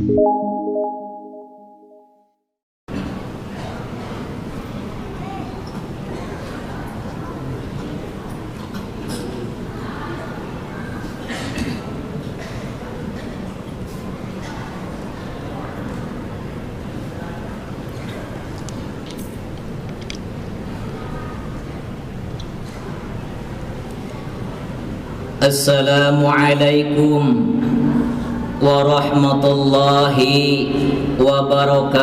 Assalamualaikum warahmatullahi wabarakatuh.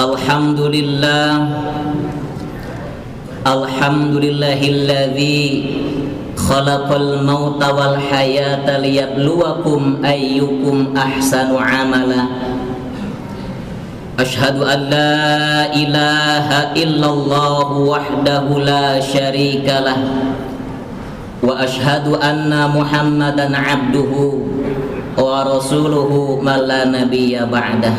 Alhamdulillahilladzi khalaqal mauta wal hayata liyabluwakum ayyukum ahsanu amala. Asyhadu an la ilaha illallah wahdahu la syarikalah wa asyhadu anna Muhammadan abduhu wa rasuluhu man la nabiyya ba'dah.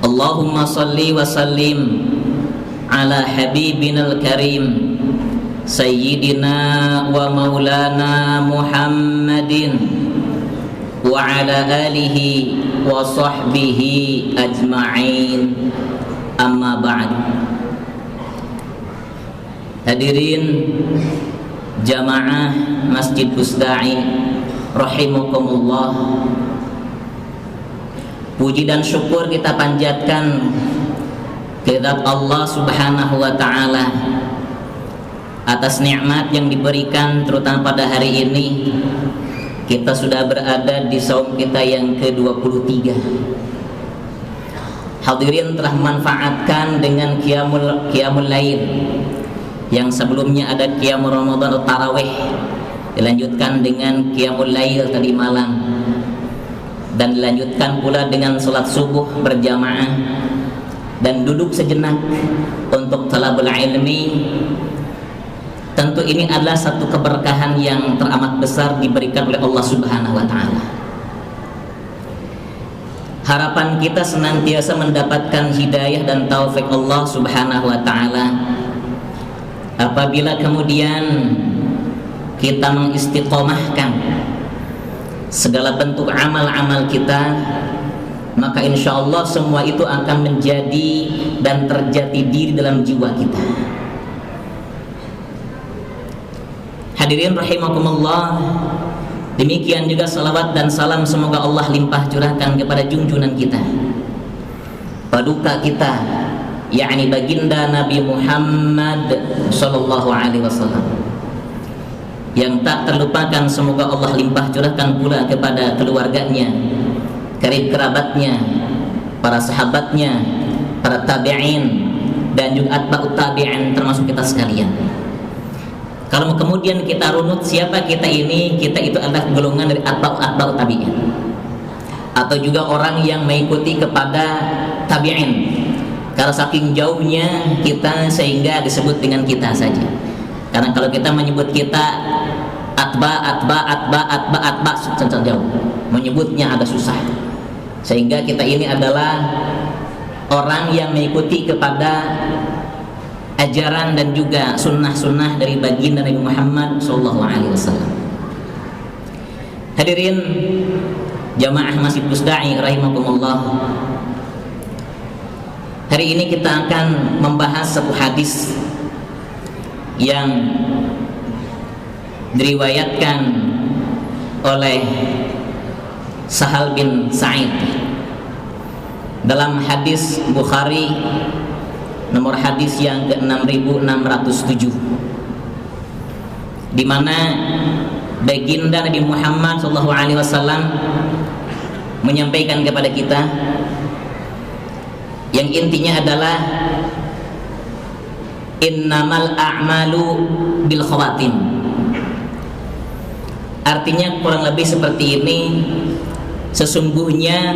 Allahumma salli wa sallim ala habibinal karim sayyidina wa maulana Muhammadin wa ala alihi wa sahbihi ajma'in, amma ba'd. Hadirin jamaah Masjid Busda'i rahimakumullah, puji dan syukur kita panjatkan kehadirat Allah Subhanahu wa ta'ala atas nikmat yang diberikan, terutama pada hari ini kita sudah berada di saum kita yang ke-23. Hadirin telah memanfaatkan dengan qiyamul lail yang sebelumnya ada qiyamul Ramadan atau tarawih, dilanjutkan dengan qiyamul lail tadi malam, dan dilanjutkan pula dengan salat subuh berjamaah, dan duduk sejenak untuk talabul ilmi. Tentu ini adalah satu keberkahan yang teramat besar diberikan oleh Allah Subhanahu wa ta'ala. Harapan kita senantiasa mendapatkan hidayah dan taufik Allah Subhanahu wa ta'ala. Apabila kemudian kita mengistiqomahkan segala bentuk amal-amal kita, maka insya Allah semua itu akan menjadi dan terjadi diri dalam jiwa kita. Hadirin rahimakumullah, demikian juga salawat dan salam semoga Allah limpah curahkan kepada junjungan kita, paduka kita, yakni baginda Nabi Muhammad sallallahu alaihi wasallam, yang tak terlupakan semoga Allah limpah curahkan pula kepada keluarganya, karib kerabatnya, para sahabatnya, para tabi'in, dan juga atba'ut tabi'in, termasuk kita sekalian. Kalau kemudian kita runut siapa kita ini, kita itu adalah golongan dari atba'ut tabi'in, atau juga orang yang mengikuti kepada tabi'in, karena saking jauhnya kita sehingga disebut dengan kita saja. Karena kalau kita menyebut kita atba sangat jauh, menyebutnya agak susah, sehingga kita ini adalah orang yang mengikuti kepada ajaran dan juga sunnah-sunnah dari baginda Nabi Muhammad sallallahu alaihi wasallam. Hadirin jamaah Masjid Busda'i rahimakumullah, hari ini kita akan membahas satu hadis yang diriwayatkan oleh Sahal bin Sa'id dalam hadis Bukhari nomor hadis yang ke-6607, di mana baginda Nabi Muhammad SAW menyampaikan kepada kita yang intinya adalah innamal a'malu bil khawatim. Artinya kurang lebih seperti ini, sesungguhnya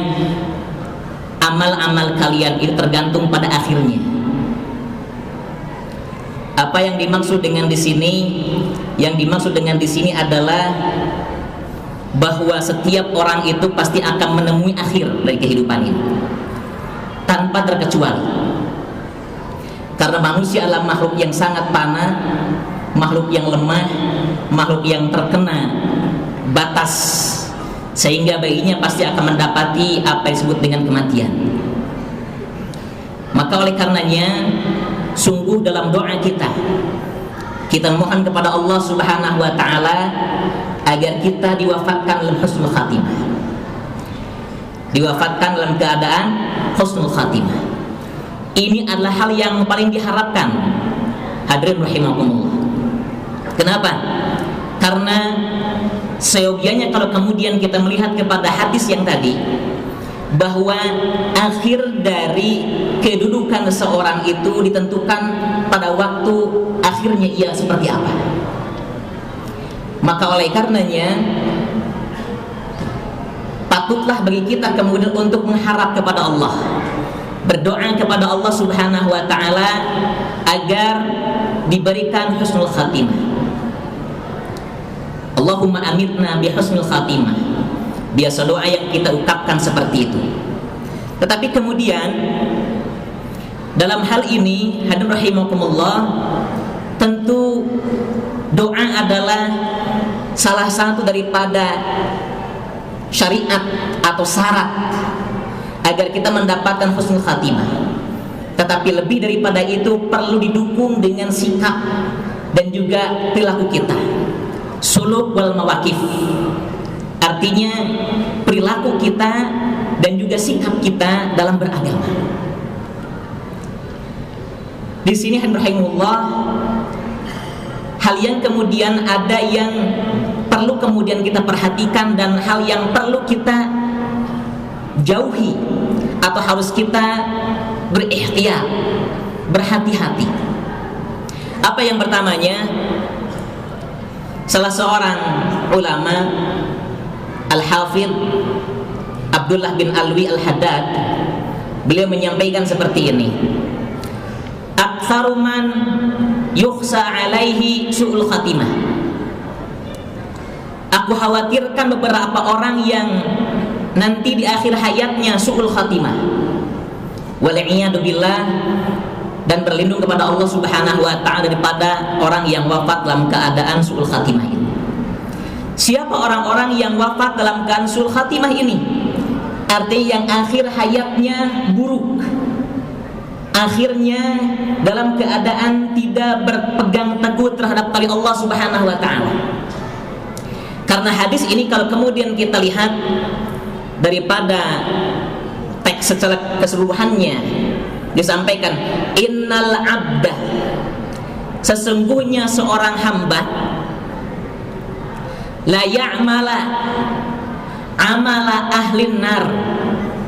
amal-amal kalian itu tergantung pada akhirnya. Apa yang dimaksud dengan di sini? Yang dimaksud dengan di sini adalah bahwa setiap orang itu pasti akan menemui akhir dari kehidupan ini, tanpa terkecuali. Karena manusia adalah makhluk yang sangat fana, makhluk yang lemah, makhluk yang terkena batas, sehingga bayinya pasti akan mendapati apa yang disebut dengan kematian. Maka oleh karenanya, sungguh dalam doa kita mohon kepada Allah Subhanahu wa taala agar kita diwafatkan dalam husnul khatimah. Diwafatkan dalam keadaan husnul khatimah. Ini adalah hal yang paling diharapkan, hadirin rahimakumullah. Kenapa? Karena seyogianya kalau kemudian kita melihat kepada hadis yang tadi, bahwa akhir dari kedudukan seseorang itu ditentukan pada waktu akhirnya ia seperti apa. Maka oleh karenanya, patutlah bagi kita kemudian untuk mengharap kepada Allah, berdoa kepada Allah Subhanahu wa taala agar diberikan husnul khatimah. Allahumma amitna bi husnul khatimah. Biasa doa yang kita ucapkan seperti itu. Tetapi kemudian dalam hal ini, hadirin rahimakumullah, tentu doa adalah salah satu daripada syariat atau syarat agar kita mendapatkan husnul khatimah. Tetapi lebih daripada itu perlu didukung dengan sikap dan juga perilaku kita, suluk wal mawakif. Artinya perilaku kita dan juga sikap kita dalam beragama. Di sini rahimahullah, hal yang kemudian ada yang perlu kemudian kita perhatikan dan hal yang perlu kita jauhi atau harus kita berikhtiar, berhati-hati. Apa yang pertamanya? Salah seorang ulama, Al-Hafidh Abdullah bin Alwi Al-Haddad, beliau menyampaikan seperti ini: aktsaru man yukhsa alaihi su'ul khatimah. Aku khawatirkan beberapa orang yang nanti di akhir hayatnya su'ul khatimah, wal'iyadu billah, dan berlindung kepada Allah Subhanahu wa ta'ala daripada orang yang wafat dalam keadaan su'ul khatimah ini. Siapa orang-orang yang wafat dalam keadaan su'ul khatimah ini? Artinya yang akhir hayatnya buruk, akhirnya dalam keadaan tidak berpegang teguh terhadap tali Allah Subhanahu wa ta'ala. Karena hadis ini kalau kemudian kita lihat daripada teks secara keseluruhannya, disampaikan innal abda, sesungguhnya seorang hamba, la ya'mala amala ahlin nar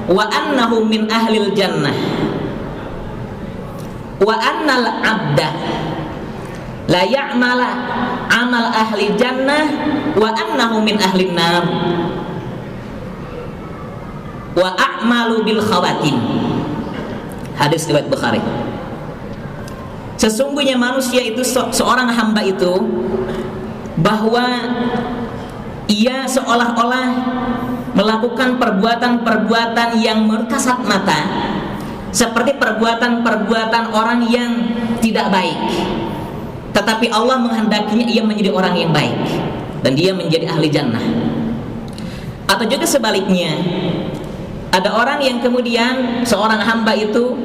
wa annahu min ahlil jannah, wa annal abda la ya'mala amal ahli jannah wa annahu min ahlin nar wa a'malu bil khawatim. Hadis riwayat Bukhari. Sesungguhnya manusia itu, seorang hamba itu, bahwa ia seolah-olah melakukan perbuatan-perbuatan yang kasat mata, seperti perbuatan-perbuatan orang yang tidak baik, tetapi Allah menghendakinya ia menjadi orang yang baik dan dia menjadi ahli jannah. Atau juga sebaliknya, ada orang yang kemudian seorang hamba itu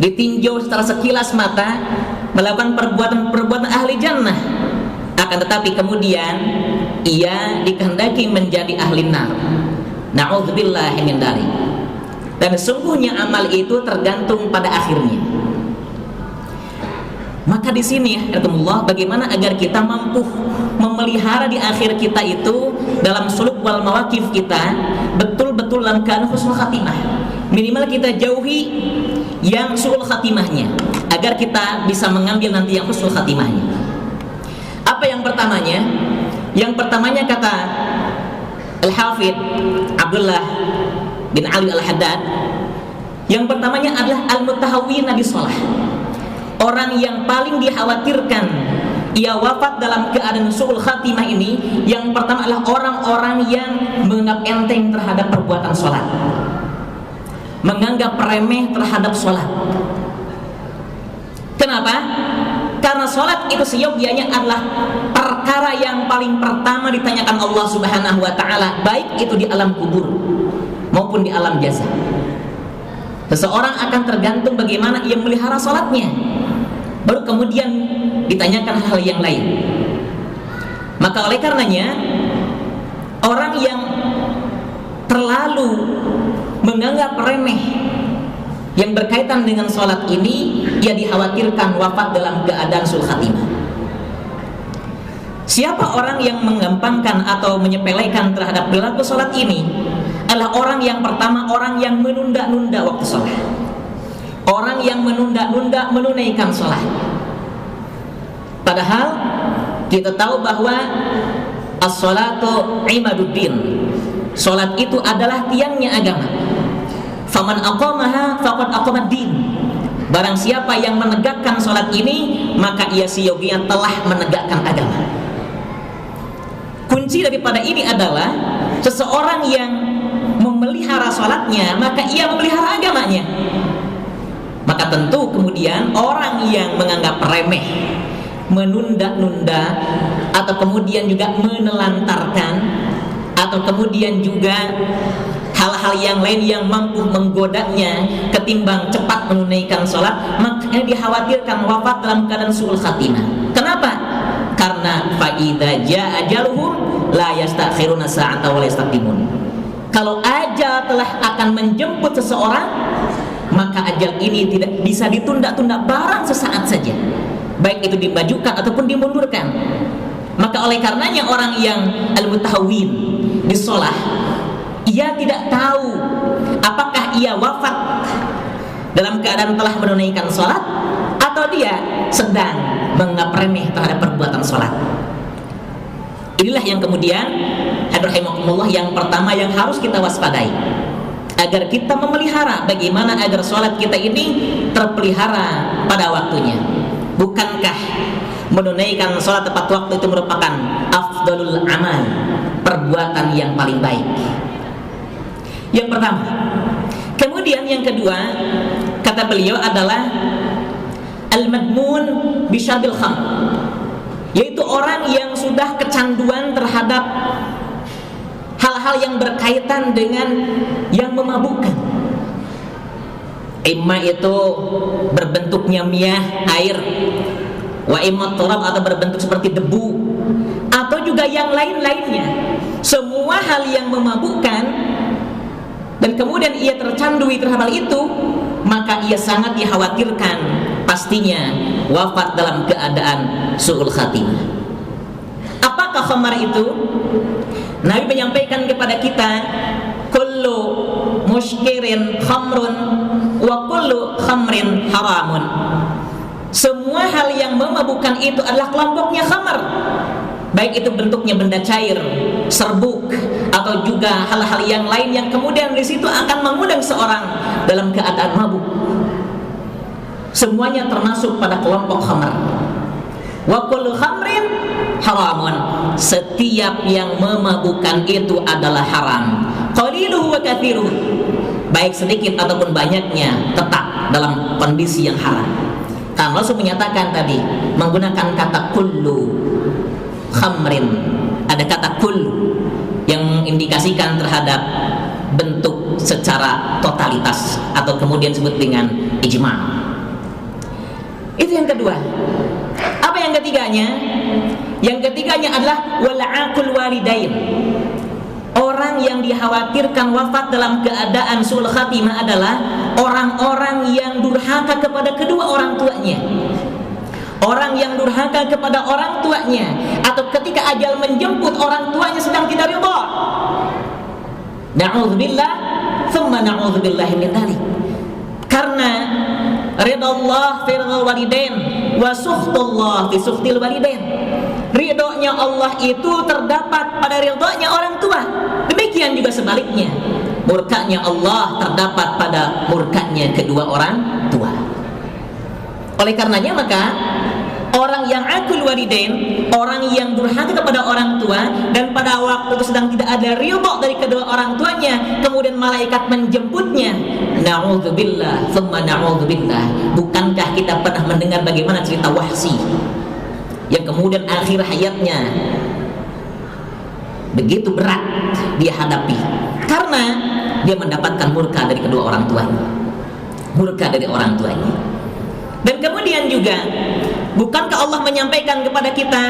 ditinjau secara sekilas mata melakukan perbuatan-perbuatan ahli jannah, akan tetapi kemudian ia dikehendaki menjadi ahli nar. Na'udzubillahi min dzalik. Dan sesungguhnya amal itu tergantung pada akhirnya. Maka di sini ya Allah, bagaimana agar kita mampu memelihara di akhir kita itu dalam suluk wal mawakif kita betul-betul dalam keadaan husnul khatimah. Minimal kita jauhi yang su'ul khatimahnya agar kita bisa mengambil nanti yang husnul khatimahnya. Apa yang pertamanya? Yang pertamanya kata Al-Hafidh Abdullah bin Ali Al-Haddad, yang pertamanya adalah al-mutahawwina bis-shalah. Orang yang paling dikhawatirkan ia wafat dalam keadaan su'ul khatimah ini, yang pertama adalah orang-orang yang menganggap enteng terhadap perbuatan sholat, menganggap remeh terhadap sholat. Kenapa? Karena sholat itu seyogianya adalah perkara yang paling pertama ditanyakan Allah Subhanahu wa ta'ala, baik itu di alam kubur maupun di alam jaza. Seseorang akan tergantung bagaimana ia melihara sholatnya, baru kemudian ditanyakan hal yang lain. Maka oleh karenanya, orang yang terlalu menganggap remeh yang berkaitan dengan sholat ini, ia dikhawatirkan wafat dalam keadaan sul khatimah. Siapa orang yang menggampangkan atau menyepelekan terhadap perilaku sholat ini adalah orang yang pertama, orang yang menunda-nunda waktu sholat, orang yang menunda-nunda menunaikan sholat. Padahal kita tahu bahwa as-sholatu imaduddin, sholat itu adalah tiangnya agama. Faman aqamaha faqad aqamaddin. Barang siapa yang menegakkan sholat ini, maka ia seyogianya telah menegakkan agama. Kunci daripada ini adalah seseorang yang memelihara sholatnya, maka ia memelihara agamanya. Maka tentu kemudian orang yang menganggap remeh, menunda-nunda, atau kemudian juga menelantarkan, atau kemudian juga hal-hal yang lain yang mampu menggodanya ketimbang cepat menunaikan sholat, makanya dikhawatirkan wafat dalam keadaan su'ul khatimah. Kenapa? Karena fa'idha ja'a ajaluhum la yastakhiruna sa'ata wa la yastaqdimun. Kalau ajal telah akan menjemput seseorang, maka ajal ini tidak bisa ditunda-tunda, barang sesaat saja, baik itu dimajukan ataupun dimundurkan. Maka oleh karenanya orang yang al-mutahawwin di sholat, ia tidak tahu apakah ia wafat dalam keadaan telah menunaikan sholat atau dia sedang menganggap remeh terhadap perbuatan sholat. Inilah yang kemudian rahimahumullah yang pertama yang harus kita waspadai, agar kita memelihara bagaimana agar sholat kita ini terpelihara pada waktunya. Bukankah menunaikan sholat tepat waktu itu merupakan afdalul amal, perbuatan yang paling baik? Yang pertama. Kemudian yang kedua, kata beliau adalah al-madmun bisyarbil khamr, yaitu orang yang sudah kecanduan terhadap hal-hal yang berkaitan dengan yang memabukkan. Imma itu berbentuknya miyah, air, wa imma turab, atau berbentuk seperti debu, atau juga yang lain-lainnya. Semua hal yang memabukkan dan kemudian ia tercandui terhadap hal itu, maka ia sangat dikhawatirkan pastinya wafat dalam keadaan su'ul khatimah. Apakah khamar itu? Nabi menyampaikan kepada kita, kullu muskirin khamrun wa kullu khamrin haramun. Semua hal yang memabukkan itu adalah kelompoknya khamar, baik itu bentuknya benda cair, serbuk, atau juga hal-hal yang lain yang kemudian di situ akan mengundang seorang dalam keadaan mabuk. Semuanya termasuk pada kelompok khamar. Wa kullu khamrin haramun. Setiap yang memabukkan itu adalah haram. Qaliluhu wa kathiruhu. Baik sedikit ataupun banyaknya tetap dalam kondisi yang haram. Karena Rasul menyatakan tadi menggunakan kata kullu khamrin, ada kata kullu yang mengindikasikan terhadap bentuk secara totalitas atau kemudian disebut dengan ijma'. Itu yang kedua. Apa yang ketiganya? Yang ketiganya adalah wala'aqul walidain. Orang yang dikhawatirkan wafat dalam keadaan su'ul khatimah adalah orang-orang yang durhaka kepada kedua orang tuanya. Orang yang durhaka kepada orang tuanya, atau ketika ajal menjemput orang tuanya sedang tidak ridha. Na'udzubillah, thumma na'udzubillahi min dzalik. Karena ridha Allah fi ridhal walidain wa sukhtullah fi sukhtil walidain. Ridhonya Allah itu terdapat pada ridhonya orang tua. Demikian juga sebaliknya, murkanya Allah terdapat pada murkanya kedua orang tua. Oleh karenanya maka orang yang akul walidain, orang yang durhaka kepada orang tua, dan pada waktu itu sedang tidak ada ridha dari kedua orang tuanya, kemudian malaikat menjemputnya. Na'udzubillah, tsumma na'udzubillah. Bukankah kita pernah mendengar bagaimana cerita Wahsy yang kemudian akhir hayatnya begitu berat dia hadapi karena dia mendapatkan murka dari kedua orang tuanya, murka dari orang tuanya. Dan kemudian juga, bukankah Allah menyampaikan kepada kita,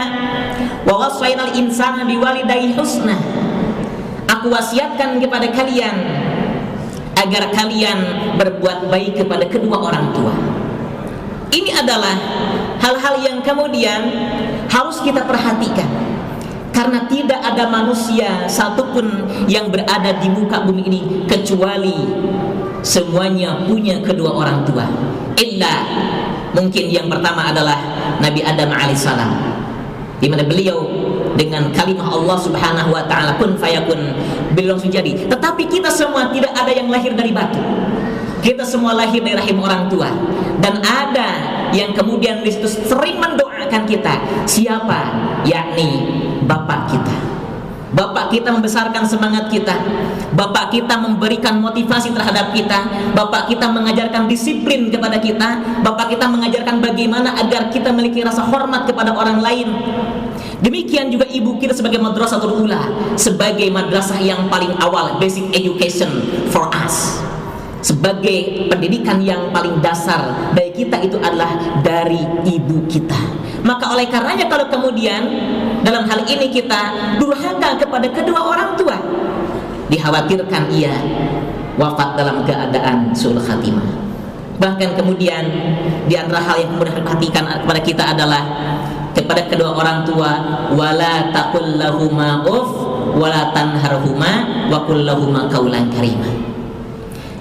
wa wassaynal insana biwalidayhi husna, aku wasiatkan kepada kalian agar kalian berbuat baik kepada kedua orang tua. Ini adalah hal-hal yang kemudian harus kita perhatikan, karena tidak ada manusia satupun yang berada di muka bumi ini kecuali semuanya punya kedua orang tua. Illa mungkin yang pertama adalah Nabi Adam alaihissalam, di mana beliau dengan kalimat Allah Subhanahu wa taala kun fayakun, beliau langsung jadi. Tetapi kita semua tidak ada yang lahir dari batu. Kita semua lahir dari rahim orang tua, dan ada yang kemudian di situ sering mendoakan kita. Siapa? Yakni bapak kita. Bapak kita membesarkan semangat kita. Bapak kita memberikan motivasi terhadap kita. Bapak kita mengajarkan disiplin kepada kita. Bapak kita mengajarkan bagaimana agar kita memiliki rasa hormat kepada orang lain. Demikian juga ibu kita sebagai madrasatul ula, sebagai madrasah yang paling awal, basic education for us, sebagai pendidikan yang paling dasar bagi kita itu adalah dari ibu kita. Maka oleh karenanya kalau kemudian dalam hal ini kita durhaka kepada kedua orang tua, dikhawatirkan ia wafat dalam keadaan su'ul khatimah. Bahkan kemudian di antara hal yang kemudian diperhatikan kepada kita adalah kepada kedua orang tua, wala taqul lahuma uff wala tanharhuma wa qul lahuma qaulan karima.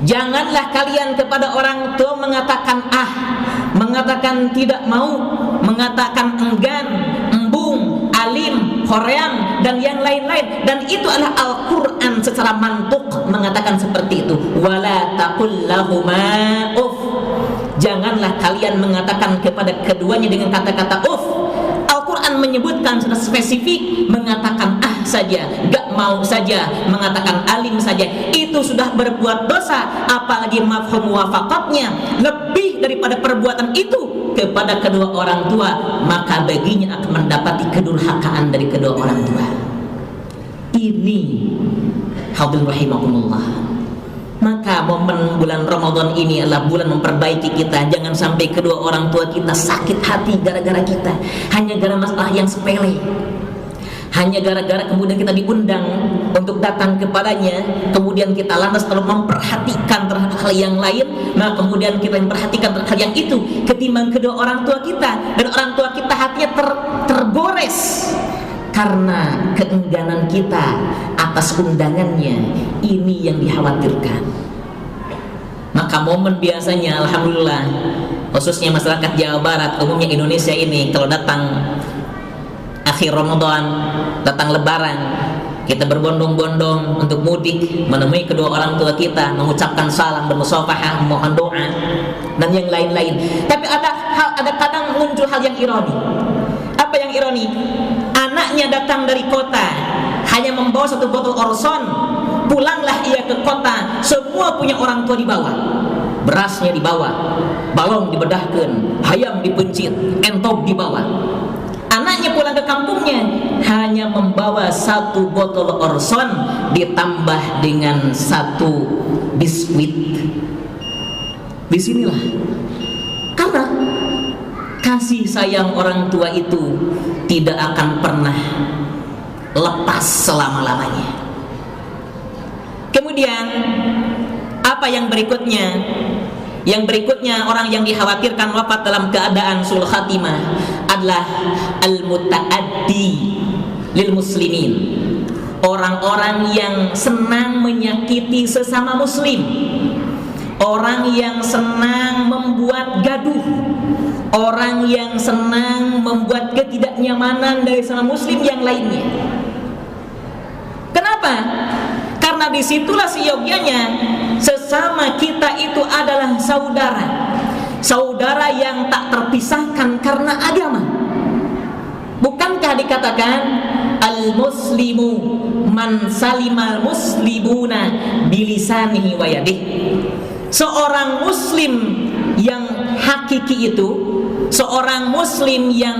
Janganlah kalian kepada orang tua mengatakan mengatakan tidak mau, mengatakan enggan, embung, alim, hoream, dan yang lain-lain. Dan itu adalah Al-Quran secara mantuk mengatakan seperti itu. Wala taqul lahuma uff. Janganlah kalian mengatakan kepada keduanya dengan kata-kata uff. Al-Quran menyebutkan secara spesifik, mengatakan saja, gak mau saja, mengatakan alim saja, itu sudah berbuat dosa. Apalagi mafhum muwafaqatnya lebih daripada perbuatan itu kepada kedua orang tua, maka baginya akan mendapati kedurhakaan dari kedua orang tua. Ini hadirin rahimakumullah. Maka momen bulan Ramadan ini adalah bulan memperbaiki kita. Jangan sampai kedua orang tua kita sakit hati gara-gara kita, hanya gara masalah yang sepele, hanya gara-gara kemudian kita diundang untuk datang kepadanya, kemudian kita lantas terlalu memperhatikan terhadap hal yang lain, maka kemudian kita memperhatikan terhadap hal yang itu ketimbang kedua orang tua kita, dan orang tua kita hatinya tergores karena keengganan kita atas undangannya. Ini yang dikhawatirkan. Maka momen biasanya alhamdulillah, khususnya masyarakat Jawa Barat, umumnya Indonesia ini, kalau datang akhir Ramadan, datang Lebaran, kita berbondong-bondong untuk mudik, menemui kedua orang tua kita, mengucapkan salam, bermusafahah, mohon doa, dan yang lain-lain. Tapi ada kadang muncul hal yang ironi. Apa yang ironi? Anaknya datang dari kota, hanya membawa satu botol Orson. Pulanglah ia ke kota, semua punya orang tua dibawa. Berasnya dibawa, balong dibedahkan, ayam dipencit, entok dibawa. Anaknya pulang ke kampungnya hanya membawa satu botol Orson ditambah dengan satu biskuit. Disinilah karena kasih sayang orang tua itu tidak akan pernah lepas selama-lamanya. Kemudian apa yang berikutnya? Yang berikutnya, orang yang dikhawatirkan wafat dalam keadaan su'ul khatimah adalah al-muta'addi lil muslimin. Orang-orang yang senang menyakiti sesama muslim, orang yang senang membuat gaduh, orang yang senang membuat ketidaknyamanan dari sesama muslim yang lainnya. Kenapa? Karena disitulah seyogyanya sesama kita itu adalah saudara. saudara yang tak terpisahkan karena agama. Bukankah dikatakan al-muslimu man salimal muslimuna bilisanihi wa yadihi? Seorang muslim yang hakiki itu, seorang muslim yang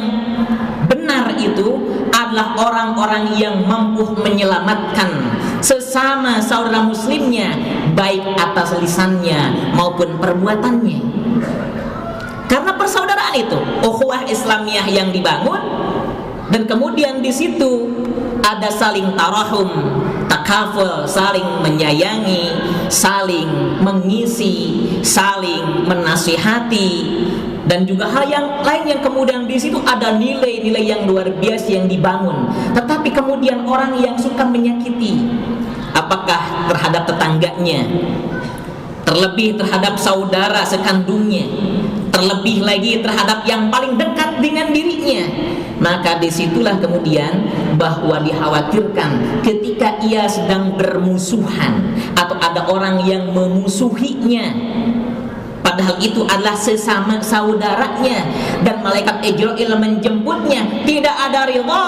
benar itu adalah orang-orang yang mampu menyelamatkan sesama saudara muslimnya, baik atas lisannya maupun perbuatannya. Karena persaudaraan itu, ukhuwah Islamiyah yang dibangun, dan kemudian di situ ada saling tarahum, takaful, saling menyayangi, saling mengisi, saling menasihati, dan juga hal yang lain yang kemudian di situ ada nilai-nilai yang luar biasa yang dibangun. Tetapi kemudian orang yang suka menyakiti, apakah terhadap tetangganya, terlebih terhadap saudara sekandungnya, terlebih lagi terhadap yang paling dekat dengan dirinya, maka disitulah kemudian bahwa dikhawatirkan ketika ia sedang bermusuhan atau ada orang yang memusuhinya, padahal itu adalah sesama saudaranya, dan malaikat Ijrail menjemputnya, tidak ada ridha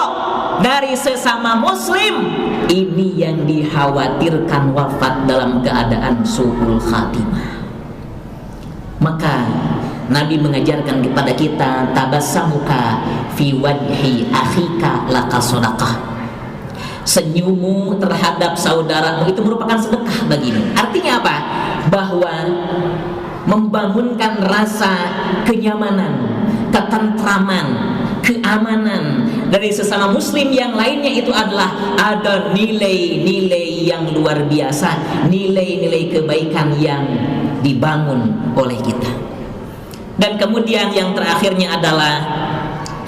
dari sesama muslim. Ini yang dikhawatirkan wafat dalam keadaan su'ul khatimah. Maka Nabi mengajarkan kepada kita, tabassamuka fi wajhi akhika laka shadaqah. Senyummu terhadap saudaramu itu merupakan sedekah bagimu. Artinya apa? Bahwa membangunkan rasa kenyamanan, ketentraman, keamanan dari sesama muslim yang lainnya, itu adalah ada nilai-nilai yang luar biasa, nilai-nilai kebaikan yang dibangun oleh kita. Dan kemudian yang terakhirnya adalah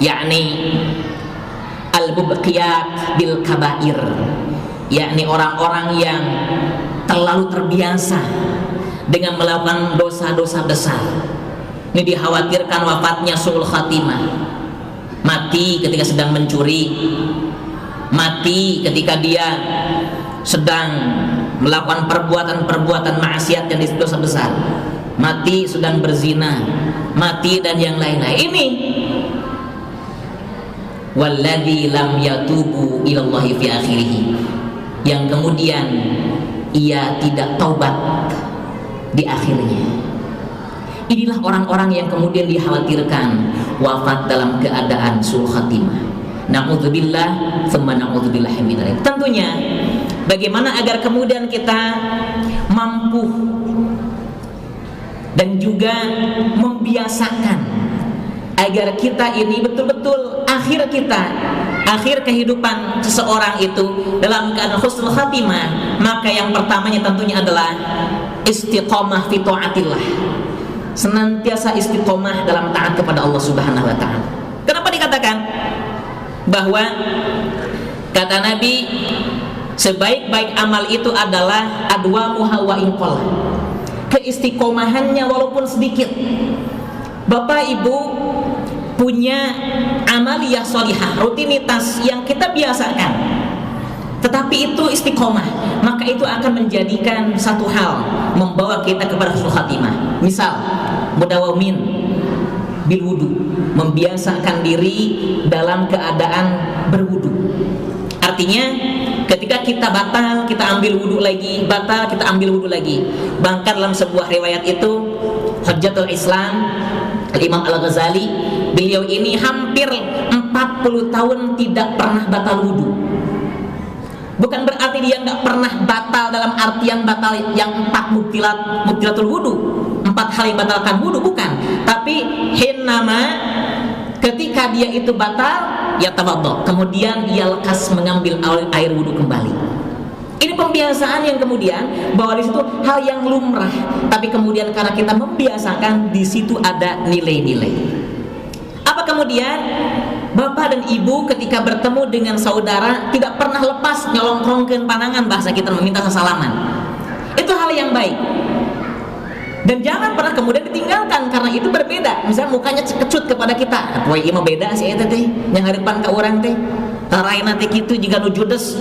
yakni al-mubqiyat bil kabair, yakni orang-orang yang terlalu terbiasa dengan melakukan dosa-dosa besar. Ini dikhawatirkan wafatnya su'ul khatimah, mati ketika sedang mencuri, mati ketika dia sedang melakukan perbuatan-perbuatan maksiat yang disebut dosa besar, mati sedang berzina, mati dan yang lain-lain. Ini walladzi lam yatubu ilallahi fi akhirih, yang kemudian ia tidak taubat di akhirnya. Inilah orang-orang yang kemudian dikhawatirkan wafat dalam keadaan su'ul khatimah. Na'udzubillah tsumma na'udzubillahi min dzalik. Tentunya bagaimana agar kemudian kita mampu dan juga membiasakan agar kita ini betul-betul akhir kita, akhir kehidupan seseorang itu dalam keadaan husnul khatimah. Maka yang pertamanya tentunya adalah istiqomah fi taatillah, senantiasa istiqomah dalam taat kepada Allah Subhanahu wa taala. Kenapa dikatakan bahwa kata Nabi, sebaik-baik amal itu adalah adwamuha wa inqal, keistiqomahannya walaupun sedikit. Bapak Ibu punya amaliyah sholihah, rutinitas yang kita biasakan, tetapi itu istiqomah, maka itu akan menjadikan satu hal, membawa kita kepada husnul khatimah. Misal mudawamin bil wudu, membiasakan diri dalam keadaan berwudu. Artinya ketika kita batal, kita ambil wudu lagi, batal, kita ambil wudu lagi. Bahkan dalam sebuah riwayat itu, Hujjatul Islam Imam Al-Ghazali, beliau ini hampir 40 tahun tidak pernah batal wudu. Bukan berarti dia nggak pernah batal dalam artian batal yang 4 mubtilatul wudu, 4 hal yang batalkan wudu, bukan. Tapi hinnama, ketika dia itu batal, ya tawaddo, kemudian ia lekas mengambil air wudu kembali. Ini pembiasaan yang kemudian bahwa di situ hal yang lumrah, tapi kemudian karena kita membiasakan, di situ ada nilai-nilai. Apa kemudian? Bapak dan ibu ketika bertemu dengan saudara tidak pernah lepas nyolongkrongkeun pandangan, bahasa kita meminta sesalaman. Itu hal yang baik. Dan jangan pernah kemudian ditinggalkan karena itu berbeda. Misalnya mukanya kecut kepada kita, "Wah, ieu mah beda sih eta teh, yang harapan ka urang teh." Taraina teh kitu jiga nu judes.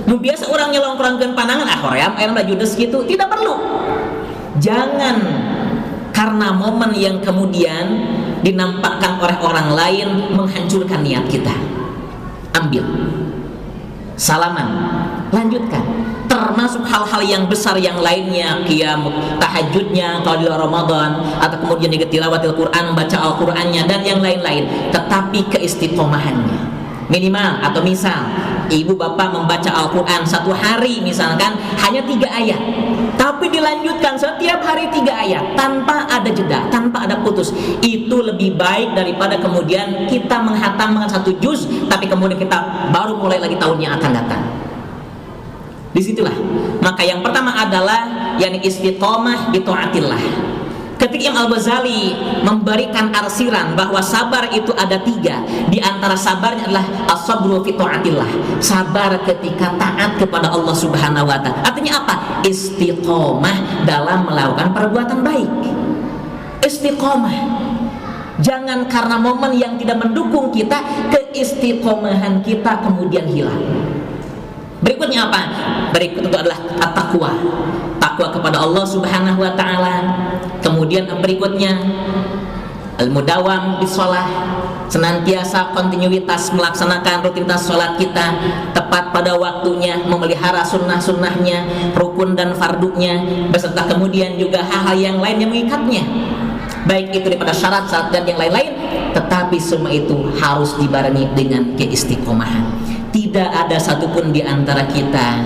Nu biasa urang nyolongkrongkeun pandangan, hoream aya nu judes kitu. Tidak perlu. Jangan karena momen yang kemudian dinampakkan oleh orang lain menghancurkan niat kita. Ambil, salaman, lanjutkan. Termasuk hal-hal yang besar yang lainnya, qiyam tahajudnya kalau di Ramadan, atau kemudian juga tilawatil Quran, baca Al-Qurannya dan yang lain-lain. Tetapi keistiqomahannya minimal, atau misal ibu bapak membaca Al-Quran satu hari misalkan hanya 3 ayat, tapi dilanjutkan setiap hari 3 ayat tanpa ada jeda, tanpa ada putus, itu lebih baik daripada kemudian kita menghatamkan 1 juz tapi kemudian kita baru mulai lagi tahun yang akan datang. Disitulah maka yang pertama adalah yakni istiqomah bi taatillah. Ketika Imam Al-Ghazali memberikan arsiran bahwa sabar itu ada 3, di antara sabarnya adalah as-sabru fi taatillah, sabar ketika taat kepada Allah Subhanahu wa taala. Artinya apa? Istiqomah dalam melakukan perbuatan baik. Istiqomah. Jangan karena momen yang tidak mendukung kita, keistiqomahan kita kemudian hilang. Berikutnya apa? Berikut itu adalah at-taqwa. Takwa kepada Allah Subhanahu wa taala. Kemudian berikutnya al-mudawam bis shalah, senantiasa kontinuitas melaksanakan rutinitas salat kita tepat pada waktunya, memelihara sunnah-sunnahnya, rukun dan fardunya, beserta kemudian juga hal-hal yang lain yang mengikatnya, baik itu daripada syarat-syarat dan yang lain-lain. Tetapi semua itu harus dibarengi dengan keistiqomahan. Tidak ada satupun di antara kita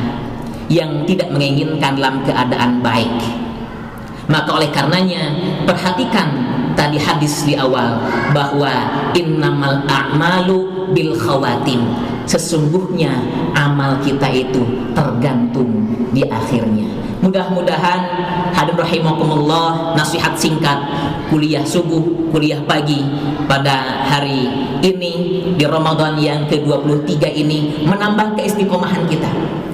yang tidak menginginkan dalam keadaan baik. Maka oleh karenanya perhatikan tadi hadis di awal bahwa innamal a'malu bil khawatim, sesungguhnya amal kita itu tergantung di akhirnya. Mudah-mudahan hadirin rahimakumullah, nasihat singkat kuliah subuh, kuliah pagi pada hari ini di Ramadan yang ke-23 ini menambah keistiqomahan kita.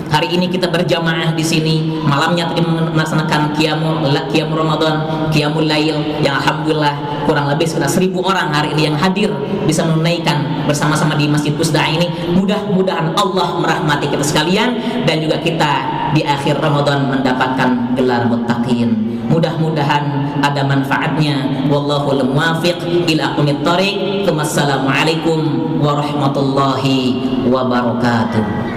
Hari ini kita berjamaah di sini, malamnya tadi melaksanakan qiyamul Ramadan, qiyamul lail yang alhamdulillah kurang lebih sekitar 1000 orang hari ini yang hadir bisa menunaikan bersama-sama di Masjid Pusda ini. Mudah-mudahan Allah merahmati kita sekalian dan juga kita di akhir Ramadan mendapatkan gelar muttaqin. Mudah-mudahan ada manfaatnya. Wallahul muwaffiq ila aqwamit thoriq. Wassalamualaikum warahmatullahi wabarakatuh.